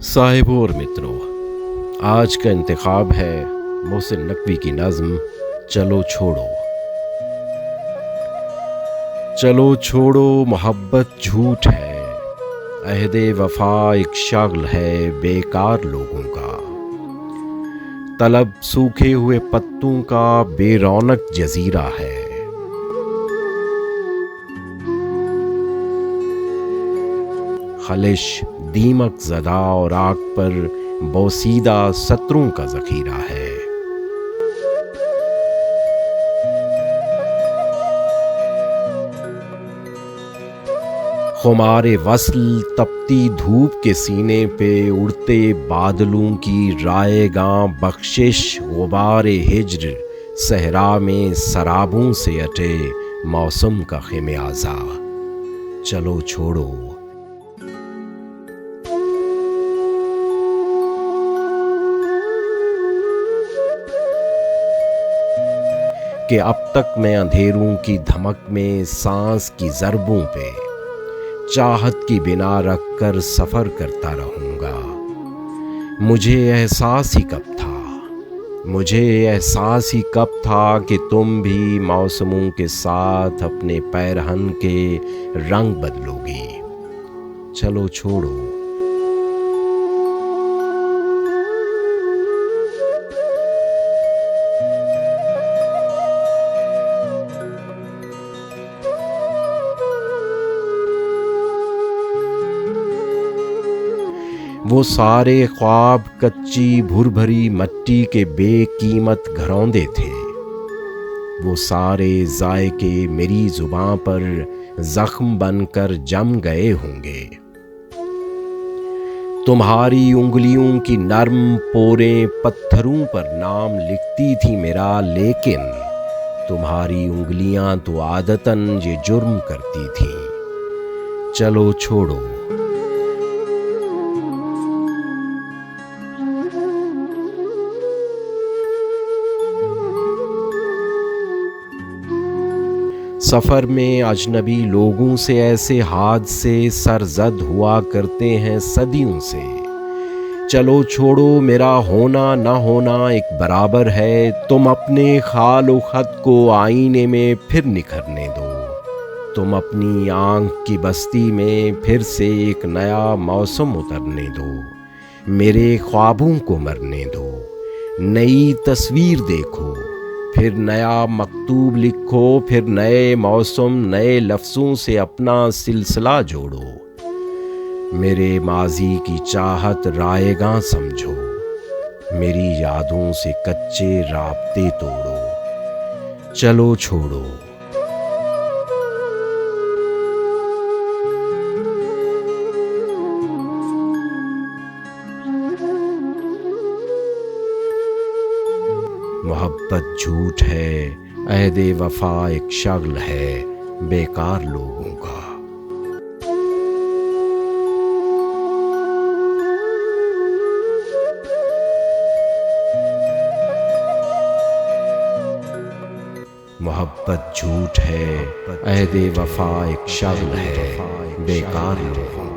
साहिबों और मित्रों, आज का इंतखाब है मोहसिन नकवी की नज़्म चलो छोड़ो। चलो छोड़ो मोहब्बत झूठ है, अहदे वफा एक शगल है बेकार लोगों का। तलब सूखे हुए पत्तों का बेरौनक जजीरा है। खलिश दीमक ज़दा और आग पर बोसीदा सत्रों का ज़ख़ीरा है। खुमारे वस्ल तपती धूप के सीने पे उड़ते बादलों की रायगां बख्शिश गुबारे हिज्र सहरा में सराबों से अटे मौसम का ख़िमियाज़ा। चलो छोड़ो। कि अब तक मैं अंधेरों की धमक में सांस की ज़रबों पे चाहत की बिना रख कर सफ़र करता रहूँगा। मुझे एहसास ही कब था कि तुम भी मौसमों के साथ अपने पैरहन के रंग बदलोगी। चलो छोड़ो। वो सारे ख्वाब कच्ची भुरभरी मट्टी के बेकीमत घरौंदे थे। वो सारे जायके मेरी जुबां पर जख्म बनकर जम गए होंगे। तुम्हारी उंगलियों की नर्म पोरें पत्थरों पर नाम लिखती थी मेरा, लेकिन तुम्हारी उंगलियां तो आदतन ये जुर्म करती थीं। चलो छोड़ो। सफ़र में अजनबी लोगों से ऐसे हादसे सरजद हुआ करते हैं सदियों से। चलो छोड़ो, मेरा होना न होना एक बराबर है। तुम अपने खाल व खत को आईने में फिर निखरने दो। तुम अपनी आँख की बस्ती में फिर से एक नया मौसम उतरने दो। मेरे ख्वाबों को मरने दो। नई तस्वीर देखो, फिर नया मकतूब लिखो, फिर नए मौसम नए लफ्ज़ों से अपना सिलसिला जोड़ो। मेरे माजी की चाहत रायगां समझो, मेरी यादों से कच्चे राब्ते तोड़ो। चलो छोड़ो। मोहब्बत झूठ है, अहदे वफा एक शगल है बेकार लोगों का। मोहब्बत झूठ है, अहदे वफा एक शगल है बेकार लोगों का।